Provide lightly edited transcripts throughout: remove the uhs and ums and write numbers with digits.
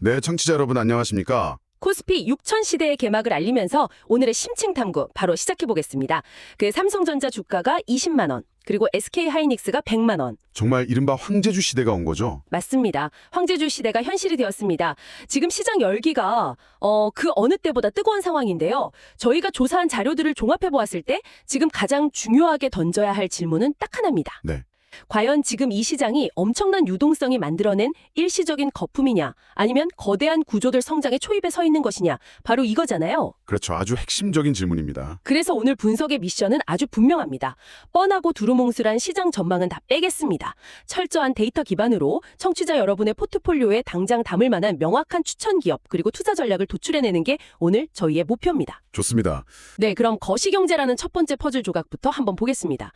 네, 청취자 여러분 안녕하십니까? 코스피 6000 시대의 개막을 알리면서 오늘의 심층 탐구 바로 시작해 보겠습니다. 삼성전자 주가가 20만 원, 그리고 SK하이닉스가 100만 원. 정말 이른바 황제주 시대가 온 거죠? 맞습니다. 황제주 시대가 현실이 되었습니다. 지금 시장 열기가 그 어느 때보다 뜨거운 상황인데요. 저희가 조사한 자료들을 종합해 보았을 때 지금 가장 중요하게 던져야 할 질문은 딱 하나입니다. 네. 과연 지금 이 시장이 엄청난 유동성이 만들어낸 일시적인 거품이냐, 아니면 거대한 구조들 성장의 초입에 서 있는 것이냐, 바로 이거잖아요. 그렇죠. 아주 핵심적인 질문입니다. 그래서 오늘 분석의 미션은 아주 분명합니다. 뻔하고 두루뭉술한 시장 전망은 다 빼겠습니다. 철저한 데이터 기반으로 청취자 여러분의 포트폴리오에 당장 담을 만한 명확한 추천 기업 그리고 투자 전략을 도출해내는 게 오늘 저희의 목표입니다. 좋습니다. 네, 그럼 거시경제라는 첫 번째 퍼즐 조각부터 한번 보겠습니다.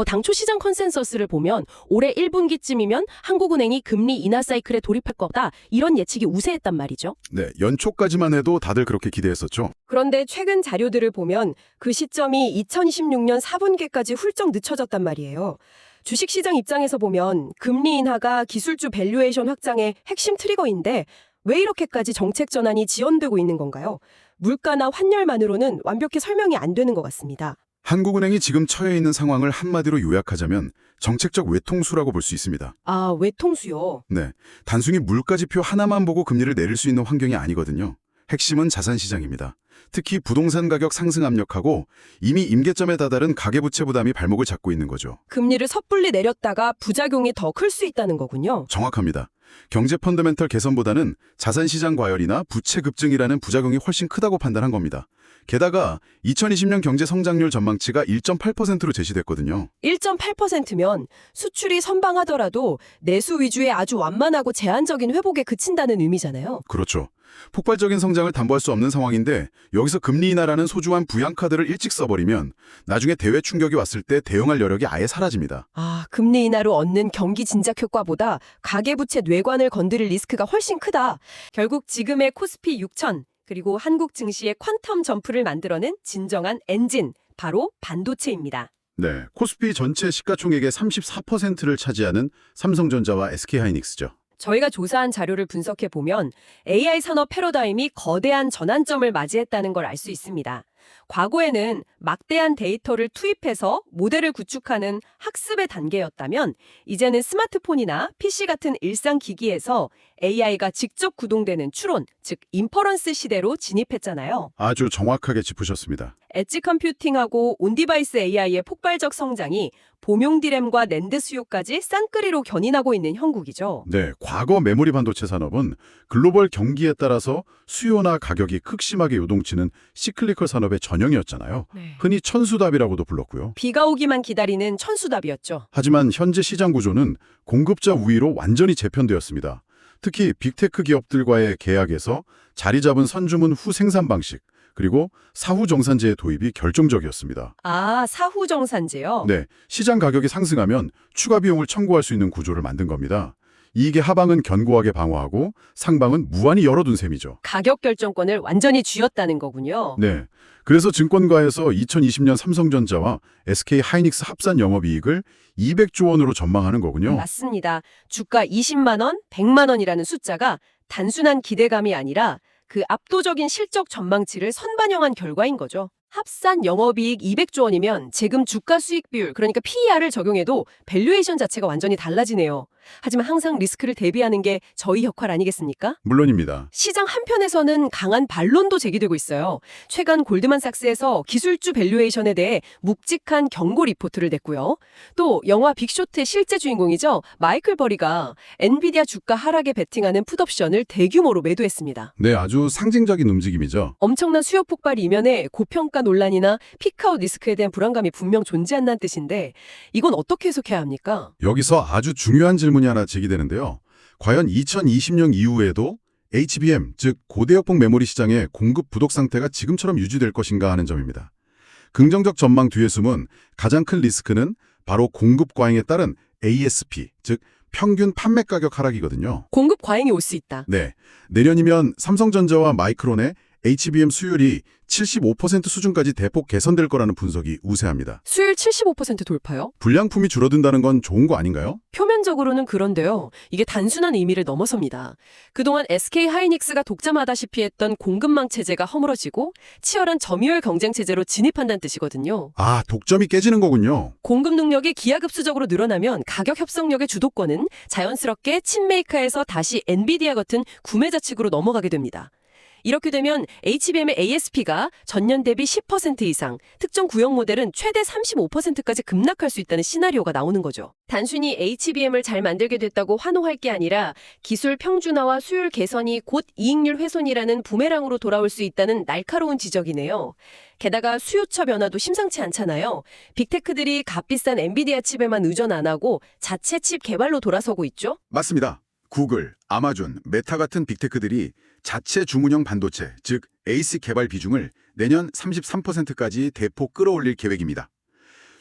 당초 시장 컨센서스를 보면 올해 1분기쯤이면 한국은행이 금리 인하 사이클에 돌입할 거다, 이런 예측이 우세했단 말이죠. 네, 연초까지만 해도 다들 그렇게 기대했었죠. 그런데 최근 자료들을 보면 그 시점이 2026년 4분기까지 훌쩍 늦춰졌단 말이에요. 주식시장 입장에서 보면 금리 인하가 기술주 밸류에이션 확장의 핵심 트리거인데 왜 이렇게까지 정책 전환이 지연되고 있는 건가요? 물가나 환율만으로는 완벽히 설명이 안 되는 것 같습니다. 한국은행이 지금 처해 있는 상황을 한마디로 요약하자면 정책적 외통수라고 볼 수 있습니다. 아, 외통수요? 네, 단순히 물가지표 하나만 보고 금리를 내릴 수 있는 환경이 아니거든요. 핵심은 자산시장입니다. 특히 부동산 가격 상승 압력하고 이미 임계점에 다다른 가계부채 부담이 발목을 잡고 있는 거죠. 금리를 섣불리 내렸다가 부작용이 더 클 수 있다는 거군요. 정확합니다. 경제 펀더멘털 개선보다는 자산시장 과열이나 부채 급증이라는 부작용이 훨씬 크다고 판단한 겁니다. 게다가 2020년 경제 성장률 전망치가 1.8%로 제시됐거든요. 1.8%면 수출이 선방하더라도 내수 위주의 아주 완만하고 제한적인 회복에 그친다는 의미잖아요. 그렇죠. 폭발적인 성장을 담보할 수 없는 상황인데 여기서 금리 인하라는 소중한 부양카드를 일찍 써버리면 나중에 대외 충격이 왔을 때 대응할 여력이 아예 사라집니다. 아, 금리 인하로 얻는 경기 진작 효과보다 가계부채 뇌관을 건드릴 리스크가 훨씬 크다. 결국 지금의 코스피 6000 그리고 한국 증시의 퀀텀 점프를 만들어낸 진정한 엔진, 바로 반도체입니다. 네, 코스피 전체 시가총액의 34%를 차지하는 삼성전자와 SK하이닉스죠. 저희가 조사한 자료를 분석해보면 AI 산업 패러다임이 거대한 전환점을 맞이했다는 걸 알 수 있습니다. 과거에는 막대한 데이터를 투입해서 모델을 구축하는 학습의 단계였다면 이제는 스마트폰이나 PC 같은 일상 기기에서 AI가 직접 구동되는 추론, 즉 인퍼런스 시대로 진입했잖아요. 아주 정확하게 짚으셨습니다. 엣지 컴퓨팅하고 온디바이스 AI의 폭발적 성장이 범용 디램과 낸드 수요까지 쌍끌이로 견인하고 있는 형국이죠. 네, 과거 메모리 반도체 산업은 글로벌 경기에 따라서 수요나 가격이 극심하게 요동치는 시클리컬 산업의 전형이었잖아요. 흔히 천수답이라고도 불렀고요. 비가 오기만 기다리는 천수답이었죠. 하지만 현재 시장 구조는 공급자 우위로 완전히 재편되었습니다. 특히 빅테크 기업들과의 계약에서 자리 잡은 선주문 후 생산 방식, 그리고 사후 정산제의 도입이 결정적이었습니다. 아, 사후 정산제요? 네, 시장 가격이 상승하면 추가 비용을 청구할 수 있는 구조를 만든 겁니다. 이익의 하방은 견고하게 방어하고 상방은 무한히 열어둔 셈이죠. 가격 결정권을 완전히 쥐었다는 거군요. 네, 그래서 증권가에서 2020년 삼성전자와 SK하이닉스 합산 영업이익을 200조 원으로 전망하는 거군요. 맞습니다. 주가 20만 원, 100만 원이라는 숫자가 단순한 기대감이 아니라 그 압도적인 실적 전망치를 선반영한 결과인 거죠. 합산 영업이익 200조 원이면 지금 주가 수익 비율, 그러니까 PER을 적용해도 밸류에이션 자체가 완전히 달라지네요. 하지만 항상 리스크를 대비하는 게 저희 역할 아니겠습니까? 물론입니다. 시장 한편에서는 강한 반론도 제기되고 있어요. 최근 골드만삭스에서 기술주 밸류에이션에 대해 묵직한 경고 리포트를 냈고요. 또 영화 빅쇼트의 실제 주인공이죠. 마이클 버리가 엔비디아 주가 하락에 베팅하는 풋옵션을 대규모로 매도했습니다. 네, 아주 상징적인 움직임이죠. 엄청난 수요 폭발 이면에 고평가 논란이나 피크아웃 리스크에 대한 불안감이 분명 존재한다는 뜻인데 이건 어떻게 해석해야 합니까? 여기서 아주 중요한 질문이 하나 제기되는데요. 과연 2020년 이후에도 HBM, 즉 고대역폭 메모리 시장의 공급 부족 상태가 지금처럼 유지될 것인가 하는 점입니다. 긍정적 전망 뒤에 숨은 가장 큰 리스크는 바로 공급 과잉에 따른 ASP, 즉 평균 판매 가격 하락이거든요. 공급 과잉이 올 수 있다. 네, 내년이면 삼성전자와 마이크론의 HBM 수율이 75% 수준까지 대폭 개선될 거라는 분석이 우세합니다. 수율 75% 돌파요? 불량품이 줄어든다는 건 좋은 거 아닌가요? 표면 시간적으로는 그런데요. 이게 단순한 의미를 넘어섭니다. 그동안 SK 하이닉스가 독점하다시피 했던 공급망 체제가 허물어지고 치열한 점유율 경쟁 체제로 진입한다는 뜻이거든요. 아, 독점이 깨지는 거군요. 공급 능력이 기하급수적으로 늘어나면 가격 협상력의 주도권은 자연스럽게 칩메이커에서 다시 엔비디아 같은 구매자 측으로 넘어가게 됩니다. 이렇게 되면 HBM의 ASP가 전년 대비 10% 이상, 특정 구형 모델은 최대 35%까지 급락할 수 있다는 시나리오가 나오는 거죠. 단순히 HBM을 잘 만들게 됐다고 환호할 게 아니라 기술 평준화와 수율 개선이 곧 이익률 훼손이라는 부메랑으로 돌아올 수 있다는 날카로운 지적이네요. 게다가 수요처 변화도 심상치 않잖아요. 빅테크들이 값비싼 엔비디아 칩에만 의존 안 하고 자체 칩 개발로 돌아서고 있죠? 맞습니다. 구글, 아마존, 메타 같은 빅테크들이 자체 주문형 반도체, 즉 ASIC 개발 비중을 내년 33%까지 대폭 끌어올릴 계획입니다.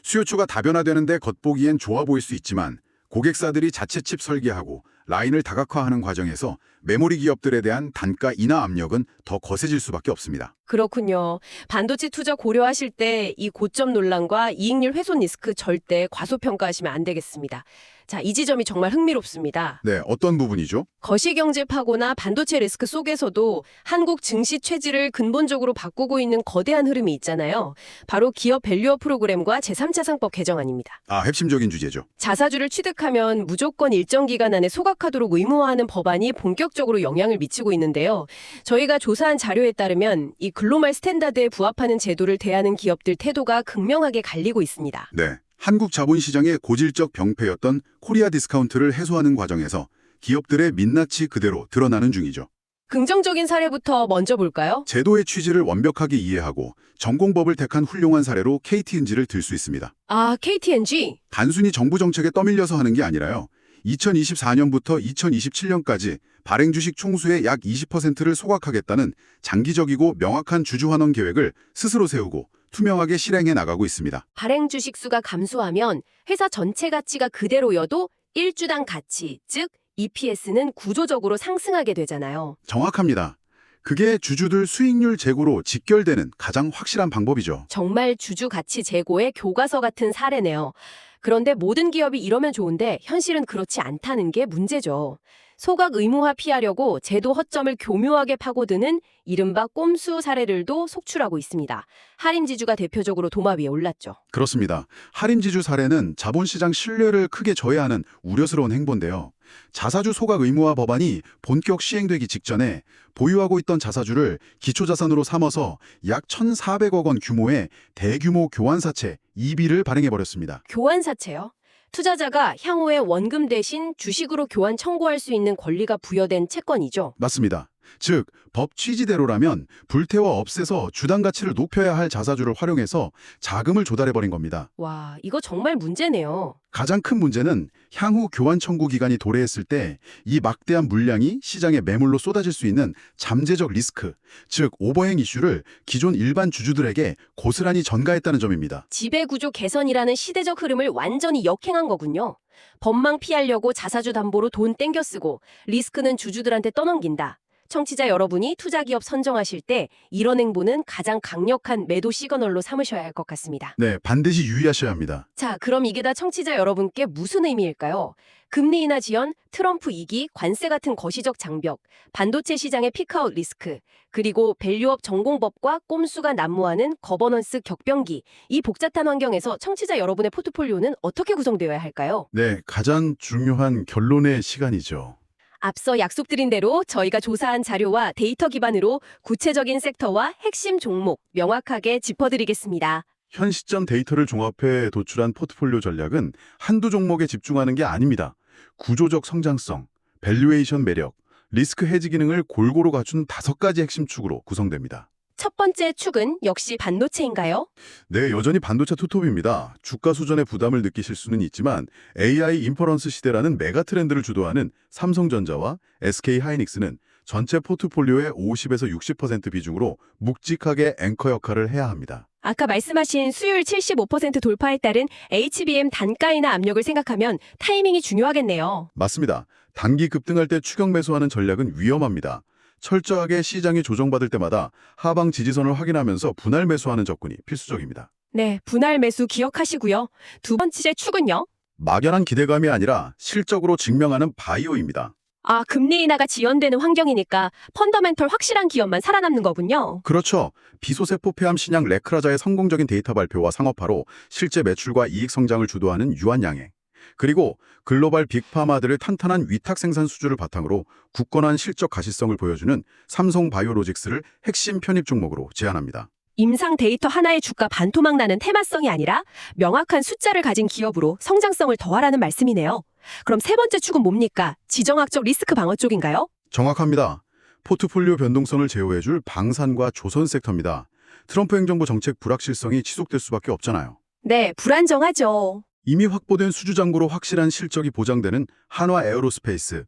수요처가 다변화되는데 겉보기엔 좋아 보일 수 있지만 고객사들이 자체 칩 설계하고 라인을 다각화하는 과정에서 메모리 기업들에 대한 단가 인하 압력은 더 거세질 수밖에 없습니다. 그렇군요. 반도체 투자 고려하실 때 이 고점 논란과 이익률 훼손 리스크 절대 과소평가하시면 안 되겠습니다. 자, 이 지점이 정말 흥미롭습니다. 네, 어떤 부분이죠? 거시경제 파고나 반도체 리스크 속에서도 한국 증시 체질을 근본적으로 바꾸고 있는 거대한 흐름이 있잖아요. 바로 기업 밸류업 프로그램과 제3차상법 개정안입니다. 아, 핵심적인 주제죠. 자사주를 취득하면 무조건 일정 기간 안에 소각하도록 의무화하는 법안이 본격적으로 영향을 미치고 있는데요. 저희가 조사한 자료에 따르면 이 글로벌 스탠다드에 부합하는 제도를 대하는 기업들 태도가 극명하게 갈리고 있습니다. 네, 한국 자본시장의 고질적 병폐였던 코리아 디스카운트를 해소하는 과정에서 기업들의 민낯이 그대로 드러나는 중이죠. 긍정적인 사례부터 먼저 볼까요? 제도의 취지를 완벽하게 이해하고 전공법을 택한 훌륭한 사례로 KTNG를 들 수 있습니다. 아, KTNG? 단순히 정부 정책에 떠밀려서 하는 게 아니라요. 2024년부터 2027년까지 발행 주식 총수의 약 20%를 소각하겠다는 장기적이고 명확한 주주환원 계획을 스스로 세우고 투명하게 실행해 나가고 있습니다. 발행 주식 수가 감소하면 회사 전체 가치가 그대로여도 1주당 가치, 즉 EPS는 구조적으로 상승하게 되잖아요. 정확합니다. 그게 주주들 수익률 제고로 직결되는 가장 확실한 방법이죠. 정말 주주 가치 제고의 교과서 같은 사례네요. 그런데 모든 기업이 이러면 좋은데 현실은 그렇지 않다는 게 문제죠. 소각 의무화 피하려고 제도 허점을 교묘하게 파고드는 이른바 꼼수 사례들도 속출하고 있습니다. 하림지주가 대표적으로 도마 위에 올랐죠. 그렇습니다. 할인지주 사례는 자본시장 신뢰를 크게 저해하는 우려스러운 행보인데요. 자사주 소각 의무화 법안이 본격 시행되기 직전에 보유하고 있던 자사주를 기초자산으로 삼아서 약 1,400억 원 규모의 대규모 교환사채 EB를 발행해버렸습니다. 교환사채요? 투자자가 향후에 원금 대신 주식으로 교환 청구할 수 있는 권리가 부여된 채권이죠. 맞습니다. 즉, 법 취지대로라면 불태워 없애서 주당 가치를 높여야 할 자사주를 활용해서 자금을 조달해버린 겁니다. 와, 이거 정말 문제네요. 가장 큰 문제는 향후 교환 청구 기간이 도래했을 때 이 막대한 물량이 시장에 매물로 쏟아질 수 있는 잠재적 리스크, 즉 오버행 이슈를 기존 일반 주주들에게 고스란히 전가했다는 점입니다. 지배구조 개선이라는 시대적 흐름을 완전히 역행한 거군요. 법망 피하려고 자사주 담보로 돈 땡겨 쓰고 리스크는 주주들한테 떠넘긴다. 청취자 여러분이 투자기업 선정하실 때 이런 행보는 가장 강력한 매도 시그널로 삼으셔야 할 것 같습니다. 네, 반드시 유의하셔야 합니다. 자, 그럼 이게 다 청취자 여러분께 무슨 의미일까요? 금리 인하 지연, 트럼프 2기, 관세 같은 거시적 장벽, 반도체 시장의 피크아웃 리스크, 그리고 밸류업 전공법과 꼼수가 난무하는 거버넌스 격변기, 이 복잡한 환경에서 청취자 여러분의 포트폴리오는 어떻게 구성되어야 할까요? 네, 가장 중요한 결론의 시간이죠. 앞서 약속드린 대로 저희가 조사한 자료와 데이터 기반으로 구체적인 섹터와 핵심 종목 명확하게 짚어드리겠습니다. 현 시점 데이터를 종합해 도출한 포트폴리오 전략은 한두 종목에 집중하는 게 아닙니다. 구조적 성장성, 밸류에이션 매력, 리스크 해지 기능을 골고루 갖춘 5가지 핵심 축으로 구성됩니다. 첫 번째 축은 역시 반도체인가요? 네, 여전히 반도체 투톱입니다. 주가 수준의 부담을 느끼실 수는 있지만 AI 인퍼런스 시대라는 메가 트렌드를 주도하는 삼성전자와 SK 하이닉스는 전체 포트폴리오의 50에서 60% 비중으로 묵직하게 앵커 역할을 해야 합니다. 아까 말씀하신 수율 75% 돌파에 따른 HBM 단가 인하 압력을 생각하면 타이밍이 중요하겠네요. 맞습니다. 단기 급등할 때 추격 매수하는 전략은 위험합니다. 철저하게 시장이 조정받을 때마다 하방 지지선을 확인하면서 분할 매수하는 접근이 필수적입니다. 네, 분할 매수 기억하시고요. 두 번째 축은요? 막연한 기대감이 아니라 실적으로 증명하는 바이오입니다. 아, 금리 인하가 지연되는 환경이니까 펀더멘털 확실한 기업만 살아남는 거군요. 그렇죠. 비소세포 폐암 신약 레크라자의 성공적인 데이터 발표와 상업화로 실제 매출과 이익 성장을 주도하는 유한양행. 그리고 글로벌 빅파마들의 탄탄한 위탁 생산 수주를 바탕으로 굳건한 실적 가시성을 보여주는 삼성 바이오로직스를 핵심 편입 종목으로 제안합니다. 임상 데이터 하나의 주가 반토막 나는 테마성이 아니라 명확한 숫자를 가진 기업으로 성장성을 더하라는 말씀이네요. 그럼 세 번째 축은 뭡니까? 지정학적 리스크 방어 쪽인가요? 정확합니다. 포트폴리오 변동성을 제어해줄 방산과 조선 섹터입니다. 트럼프 행정부 정책 불확실성이 지속될 수밖에 없잖아요. 네, 불안정하죠. 이미 확보된 수주 잔고로 확실한 실적이 보장되는 한화 에어로스페이스,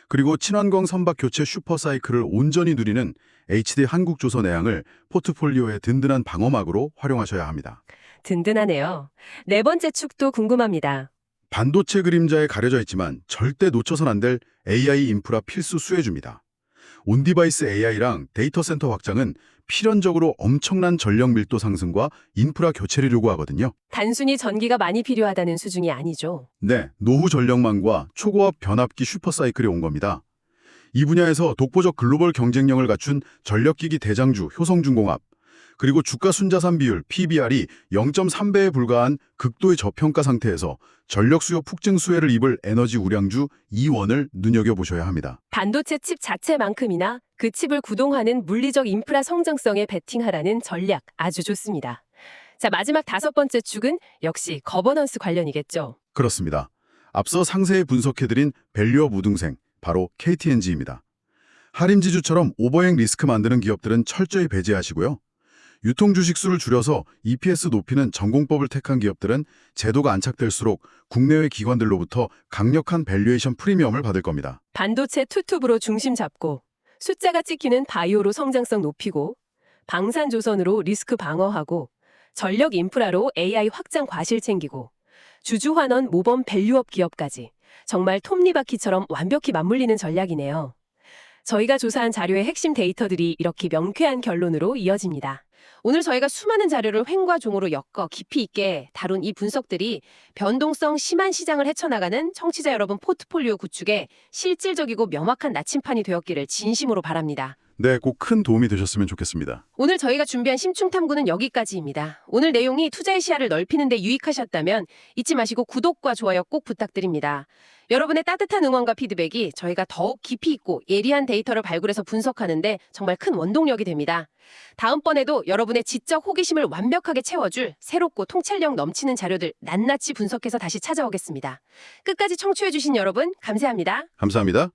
그리고 친환경 선박 교체 슈퍼사이클을 온전히 누리는 HD 한국조선해양을 포트폴리오의 든든한 방어막으로 활용하셔야 합니다. 든든하네요. 네 번째 축도 궁금합니다. 반도체 그림자에 가려져 있지만 절대 놓쳐선 안 될 AI 인프라 필수 수혜주입니다. 온디바이스 AI랑 데이터 센터 확장은 필연적으로 엄청난 전력 밀도 상승과 인프라 교체를 요구하거든요. 단순히 전기가 많이 필요하다는 수준이 아니죠. 네, 노후 전력망과 초고압 변압기 슈퍼사이클이 온 겁니다. 이 분야에서 독보적 글로벌 경쟁력을 갖춘 전력기기 대장주 효성중공업, 그리고 주가 순자산 비율 PBR이 0.3배에 불과한 극도의 저평가 상태에서 전력 수요 폭증 수혜를 입을 에너지 우량주 이원을 눈여겨보셔야 합니다. 반도체 칩 자체만큼이나 그 칩을 구동하는 물리적 인프라 성장성에 베팅하라는 전략 아주 좋습니다. 자, 마지막 다섯 번째 축은 역시 거버넌스 관련이겠죠. 그렇습니다. 앞서 상세히 분석해드린 밸류업 우등생, 바로 KTNG입니다. 할인지주처럼 오버행 리스크 만드는 기업들은 철저히 배제하시고요. 유통 주식수를 줄여서 EPS 높이는 전공법을 택한 기업들은 제도가 안착될수록 국내외 기관들로부터 강력한 밸류에이션 프리미엄을 받을 겁니다. 반도체 투톱으로 중심 잡고 숫자가 찍히는 바이오로 성장성 높이고 방산조선으로 리스크 방어하고 전력 인프라로 AI 확장 과실 챙기고 주주환원 모범 밸류업 기업까지 정말 톱니바퀴처럼 완벽히 맞물리는 전략이네요. 저희가 조사한 자료의 핵심 데이터들이 이렇게 명쾌한 결론으로 이어집니다. 오늘 저희가 수많은 자료를 횡과 종으로 엮어 깊이 있게 다룬 이 분석들이 변동성 심한 시장을 헤쳐나가는 청취자 여러분 포트폴리오 구축에 실질적이고 명확한 나침판이 되었기를 진심으로 바랍니다. 네, 꼭 큰 도움이 되셨으면 좋겠습니다. 오늘 저희가 준비한 심층탐구는 여기까지입니다. 오늘 내용이 투자의 시야를 넓히는 데 유익하셨다면 잊지 마시고 구독과 좋아요 꼭 부탁드립니다. 여러분의 따뜻한 응원과 피드백이 저희가 더욱 깊이 있고 예리한 데이터를 발굴해서 분석하는 데 정말 큰 원동력이 됩니다. 다음번에도 여러분의 지적 호기심을 완벽하게 채워줄 새롭고 통찰력 넘치는 자료들 낱낱이 분석해서 다시 찾아오겠습니다. 끝까지 청취해주신 여러분 감사합니다. 감사합니다.